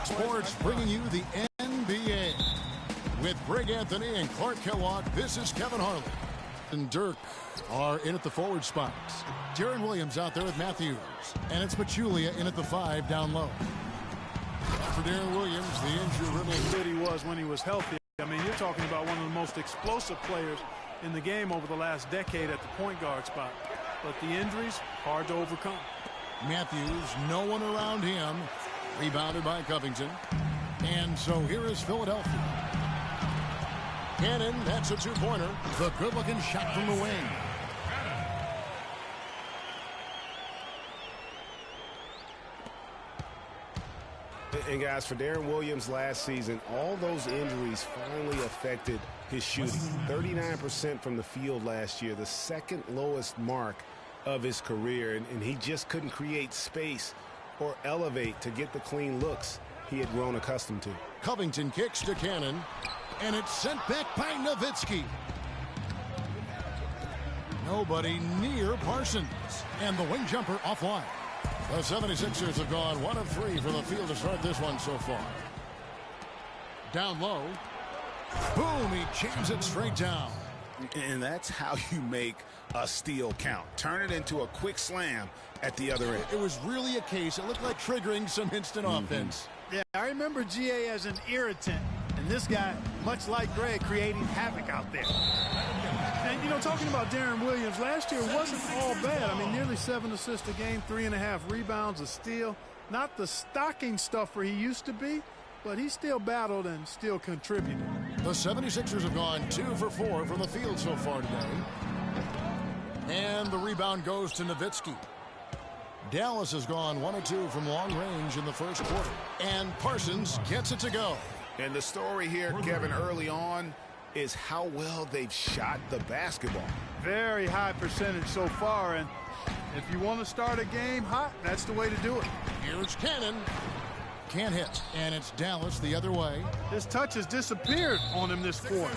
Sports bringing you the NBA. With Greg Anthony and Clark Kellogg, this is Kevin Harlan. And Dirk are in at the forward spots. Deron Williams out there with Matthews. And it's Pachulia in at the 5 down low. For Deron Williams, the injury riddled good he was when he was healthy. I mean, you're talking about one of the most explosive players in the game over the last decade at the point guard spot. But the injuries, hard to overcome. Matthews, no one around him. Rebounded by Covington. And so here is Philadelphia. Cannon, that's a two-pointer. The good-looking shot from the wing. And guys, for Deron Williams last season, all those injuries finally affected his shooting. 39% from the field last year, the second lowest mark of his career. And he just couldn't create space or elevate to get the clean looks he had grown accustomed to. Covington kicks to Cannon, and it's sent back by Nowitzki. Nobody near Parsons, and the wing jumper offline. The 76ers have gone 1 of 3 from the field to start this one so far. Down low. Boom, he jams it straight down. And that's how you make a steal count. Turn it into a quick slam at the other end. It was really a case. It looked like triggering some instant offense. Yeah, I remember GA as an irritant. And this guy, much like Greg, creating havoc out there. And, you know, talking about Deron Williams, last year wasn't all bad. I mean, nearly 7 assists a game, 3.5 rebounds, a steal. Not the stocking stuffer he used to be, but he still battled and still contributed. The 76ers have gone 2 for 4 from the field so far today. And the rebound goes to Nowitzki. Dallas has gone 1 of 2 from long range in the first quarter. And Parsons gets it to go. And the story here, Kevin, early on is how well they've shot the basketball. Very high percentage so far, and if you want to start a game hot, that's the way to do it. Here's Cannon. Can't hit, and it's Dallas the other way. His touch has disappeared on him this quarter.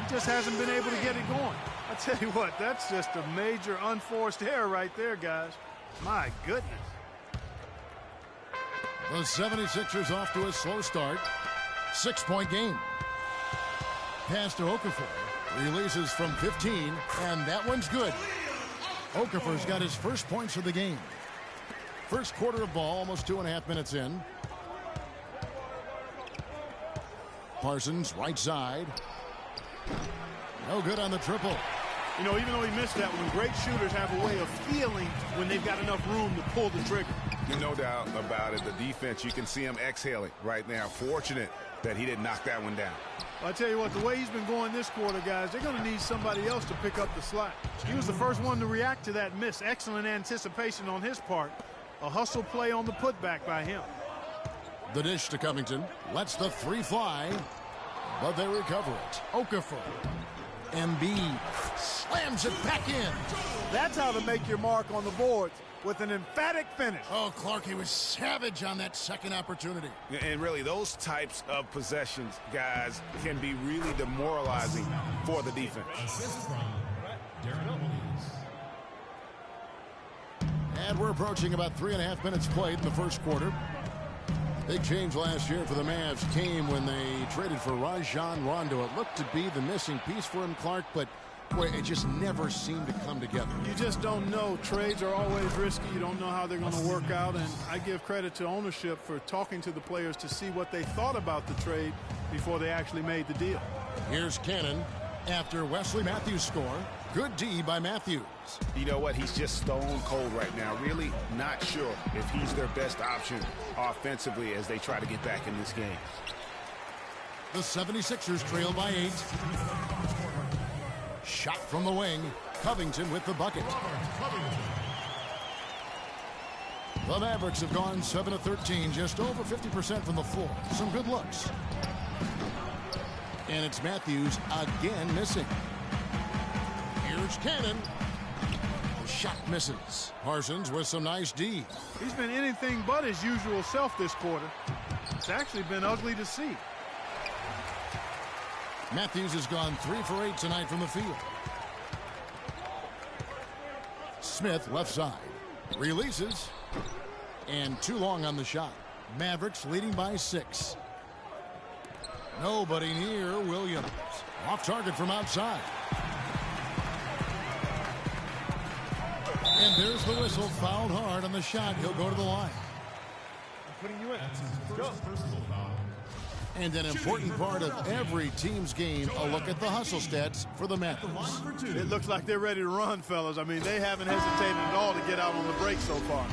He just hasn't been able to get it going. I tell you what, that's just a major unforced error right there, guys. My goodness. The 76ers off to a slow start. 6-point game. Pass to Okafor. Releases from 15, and that one's good. Okafor's got his first points of the game. First quarter of ball, almost 2.5 minutes in. Parsons, right side. No good on the triple. You know, even though he missed that one, great shooters have a way of feeling when they've got enough room to pull the trigger. No doubt about it. The defense, you can see him exhaling right now. Fortunate that he didn't knock that one down. Well, I tell you what, the way he's been going this quarter, guys, they're going to need somebody else to pick up the slack. He was the first one to react to that miss. Excellent anticipation on his part. A hustle play on the putback by him. The dish to Covington. Lets the 3 fly, but they recover it. Okafor. Embiid slams it back in. That's how to make your mark on the boards, with an emphatic finish. Oh, Clark, he was savage on that second opportunity. And really, those types of possessions, guys, can be really demoralizing for the defense. And we're approaching about 3.5 minutes played in the first quarter. Big change last year for the Mavs came when they traded for Rajon Rondo. It looked to be the missing piece for him, Clark, but boy, it just never seemed to come together. You just don't know. Trades are always risky. You don't know how they're going to work out, and I give credit to ownership for talking to the players to see what they thought about the trade before they actually made the deal. Here's Cannon after Wesley Matthews' score. Good D by Matthews. You know what? He's just stone cold right now. Really not sure if he's their best option offensively as they try to get back in this game. The 76ers trail by 8. Shot from the wing. Covington with the bucket. The Mavericks have gone 7 of 13, just over 50% from the floor. Some good looks. And it's Matthews again missing. Here's Cannon. The shot misses. Parsons with some nice D. He's been anything but his usual self this quarter. It's actually been ugly to see. Matthews has gone 3 for 8 tonight from the field. Smith left side. Releases. And too long on the shot. Mavericks leading by 6. Nobody near Williams. Off target from outside. And there's the whistle. Fouled hard on the shot. He'll go to the line. I'm putting you in. Go. And an important part of every team's game, a look at the hustle stats for the Mavericks. It looks like they're ready to run, fellas. I mean, they haven't hesitated at all to get out on the break so far.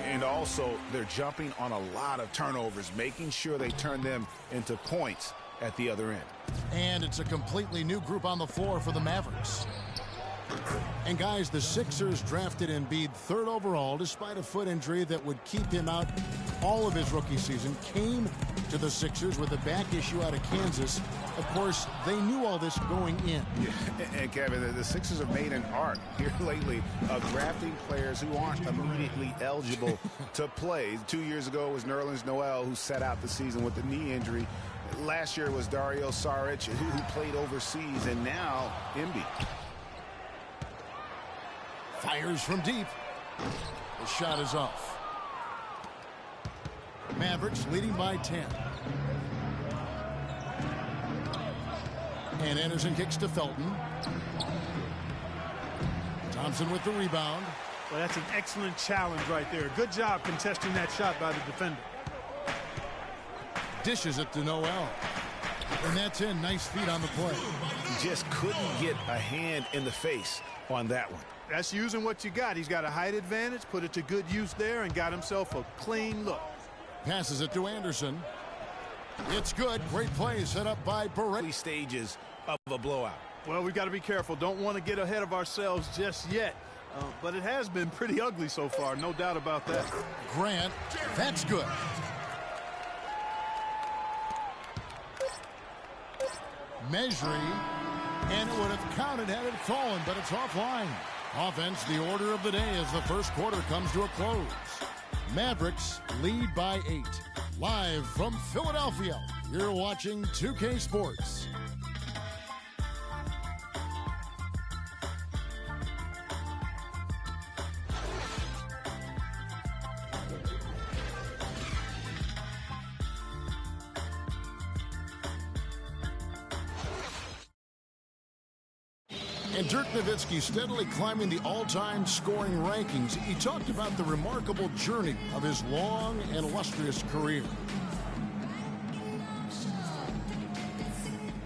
And also, they're jumping on a lot of turnovers, making sure they turn them into points at the other end. And it's a completely new group on the floor for the Mavericks. And guys, the Sixers drafted Embiid 3rd overall despite a foot injury that would keep him out all of his rookie season. Came to the Sixers with a back issue out of Kansas. Of course, they knew all this going in. Yeah. And Kevin, the Sixers have made an art here lately of drafting players who aren't immediately eligible to play. 2 years ago it was Nerlens Noel, who sat out the season with the knee injury. Last year it was Dario Saric, who played overseas, and now Embiid. Fires from deep. The shot is off. Mavericks leading by 10. And Anderson kicks to Felton. Thompson with the rebound. Well, that's an excellent challenge right there. Good job contesting that shot by the defender. Dishes it to Noel. And that's in. Nice feet on the play. He just couldn't get a hand in the face on that one. That's using what you got. He's got a height advantage, put it to good use there, and got himself a clean look. Passes it to Anderson. It's good. Great play set up by Barrett. Stages of a blowout. Well, we've got to be careful. Don't want to get ahead of ourselves just yet. But it has been pretty ugly so far, no doubt about that. Grant, that's good. Measuring, and it would have counted had it fallen, but it's offline. Offense, the order of the day as the first quarter comes to a close. Mavericks lead by 8. Live from Philadelphia, you're watching 2K Sports. And Dirk Nowitzki steadily climbing the all-time scoring rankings. He talked about the remarkable journey of his long and illustrious career.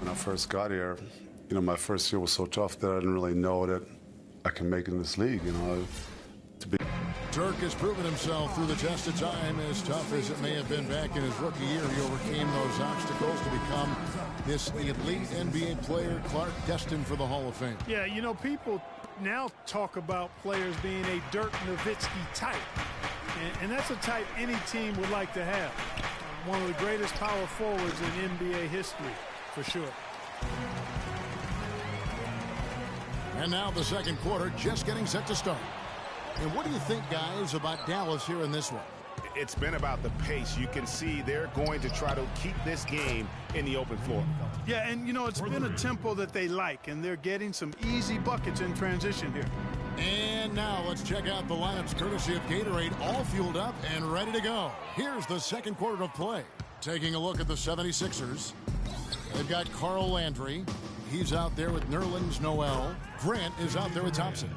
When I first got here, my first year was so tough that I didn't really know that I can make it in this league, Dirk has proven himself through the test of time. As tough as it may have been back in his rookie year, he overcame those obstacles to become this elite NBA player, Clark, destined for the Hall of Fame. Yeah, people now talk about players being a Dirk Nowitzki type. And that's a type any team would like to have. One of the greatest power forwards in NBA history, for sure. And now the second quarter just getting set to start. And what do you think, guys, about Dallas here in this one? It's been about the pace. You can see they're going to try to keep this game in the open floor. Yeah, and, it's been a tempo that they like, and they're getting some easy buckets in transition here. And now let's check out the lineups courtesy of Gatorade, all fueled up and ready to go. Here's the second quarter of play. Taking a look at the 76ers. They've got Carl Landry. He's out there with Nerlens Noel. Grant is out there with Thompson.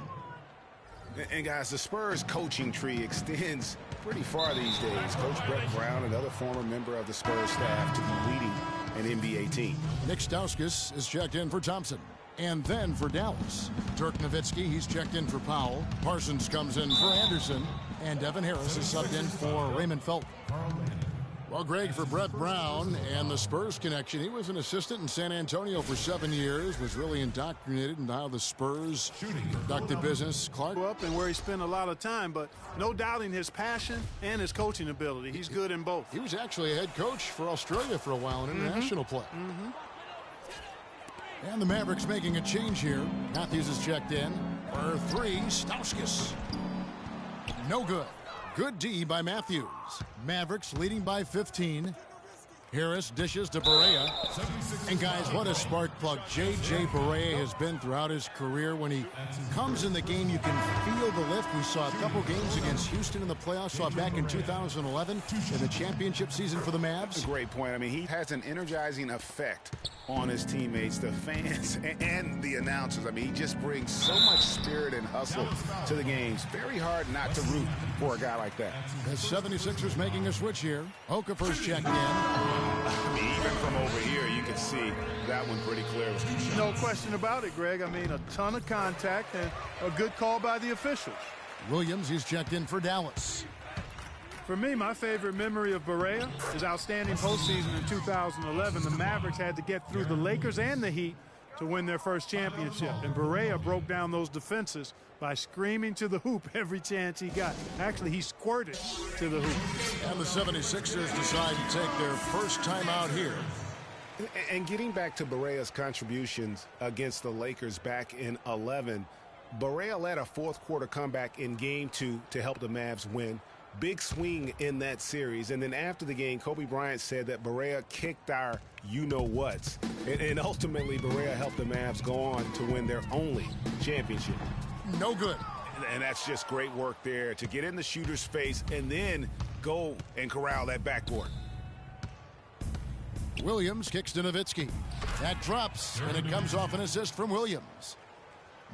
And guys, the Spurs coaching tree extends pretty far these days. Coach Brett Brown, another former member of the Spurs staff, to be leading an NBA team. Nick Stauskas is checked in for Thompson. And then for Dallas, Dirk Nowitzki, he's checked in for Powell. Parsons comes in for Anderson. And Devin Harris is subbed in for Raymond Felton. Well, Greg, for Brett Brown and the Spurs connection, he was an assistant in San Antonio for 7 years, was really indoctrinated into how the Spurs conducted business. Clark? Up and where he spent a lot of time, but no doubting his passion and his coaching ability. He's good in both. He was actually a head coach for Australia for a while in international play. And the Mavericks making a change here. Matthews is checked in for 3. Stauskas. No good. Good D by Matthews. Mavericks leading by 15. Harris dishes to Barea. And guys, what a spark plug J.J. Barea has been throughout his career. When he comes in the game, you can feel the lift. We saw a couple games against Houston in the playoffs, saw back in 2011 in the championship season for the Mavs. Great point. I mean, he has an energizing effect on his teammates, the fans, and the announcers. I mean, he just brings so much spirit and hustle to the games. Very hard not to root for a guy like that. The 76ers making a switch here. Okafor's checked in. I mean, even from over here, you can see that one pretty clearly. No question about it, Greg. I mean, a ton of contact and a good call by the officials. Williams, he's checked in for Dallas. For me, my favorite memory of Barea is outstanding postseason in 2011. The Mavericks had to get through the Lakers and the Heat to win their first championship. And Barea broke down those defenses by screaming to the hoop every chance he got. Actually, he squirted to the hoop. And the 76ers decide to take their first time out here. And getting back to Barea's contributions against the Lakers back in 11, Barea led a fourth-quarter comeback in Game 2 to help the Mavs win. Big swing in that series. And then after the game, Kobe Bryant said that Barea kicked our you-know-whats. And ultimately, Barea helped the Mavs go on to win their only championship. No good. And that's just great work there to get in the shooter's face and then go and corral that backboard. Williams kicks to Nowitzki. That drops, and it comes off an assist from Williams.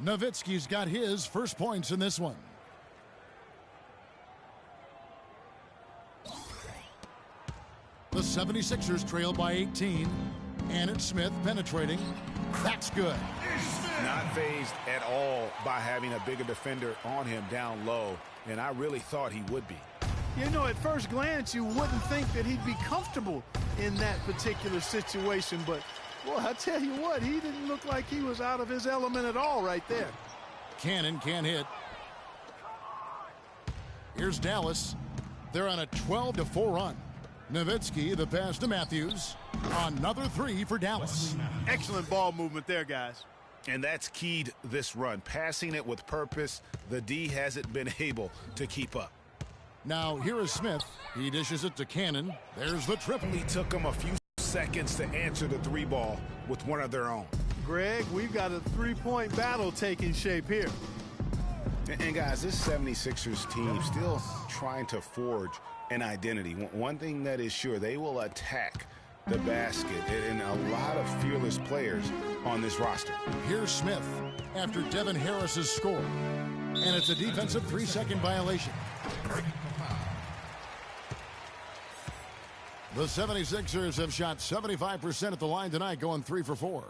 Nowitzki's got his first points in this one. The 76ers trail by 18. And it's Smith penetrating. That's good. Not fazed at all by having a bigger defender on him down low, and I really thought he would be. You know, at first glance, you wouldn't think that he'd be comfortable in that particular situation, but, boy, I tell you what, he didn't look like he was out of his element at all right there. Cannon can't hit. Here's Dallas. They're on a 12-4 run. Nowitzki, the pass to Matthews. Another three for Dallas. Excellent ball movement there, guys. And that's keyed this run. Passing it with purpose, the D hasn't been able to keep up. Now, here is Smith. He dishes it to Cannon. There's the triple. It took them a few seconds to answer the three ball with one of their own. Greg, we've got a three-point battle taking shape here. And guys, this 76ers team still trying to forge an identity. One thing that is sure, they will attack the basket, and a lot of fearless players on this roster. Here's Smith after Devin Harris's score. And it's a defensive 3-second violation. The 76ers have shot 75% at the line tonight, going 3 for 4.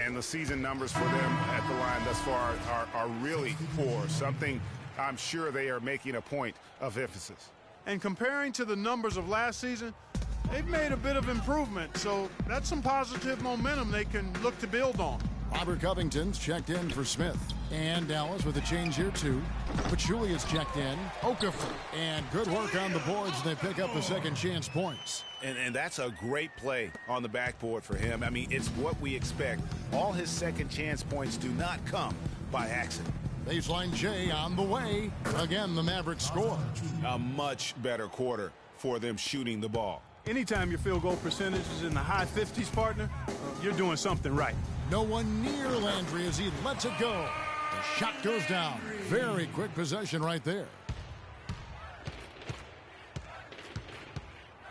And the season numbers for them at the line thus far are really poor. Something I'm sure they are making a point of emphasis. And comparing to the numbers of last season, they've made a bit of improvement. So that's some positive momentum they can look to build on. Robert Covington's checked in for Smith. And Dallas with a change here, too. Pachulia's checked in. Okafor. And good work on the boards. They pick up the second chance points. And that's a great play on the backboard for him. I mean, it's what we expect. All his second chance points do not come by accident. Baseline J on the way. Again, the Mavericks score. A much better quarter for them shooting the ball. Anytime your field goal percentage is in the high 50s, partner, you're doing something right. No one near Landry as he lets it go. The shot goes down. Very quick possession right there.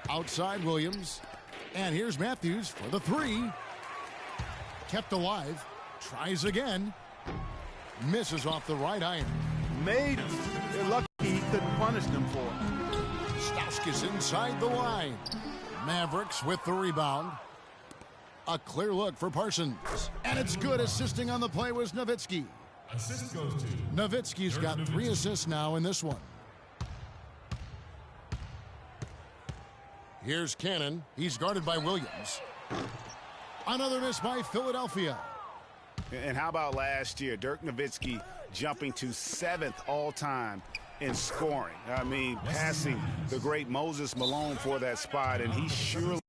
Outside Williams. And here's Matthews for the three. Kept alive. Tries again. Misses off the right iron. They're lucky he couldn't punish them for it. Stauskas inside the line. Mavericks with the rebound. A clear look for Parsons. And it's good. Assisting on the play was Nowitzki. Assist goes to Nowitzki's got 3 assists now in this one. Here's Cannon. He's guarded by Williams. Another miss by Philadelphia. And how about last year? Dirk Nowitzki jumping to 7th all-time in scoring. I mean, passing the great Moses Malone for that spot, and he surely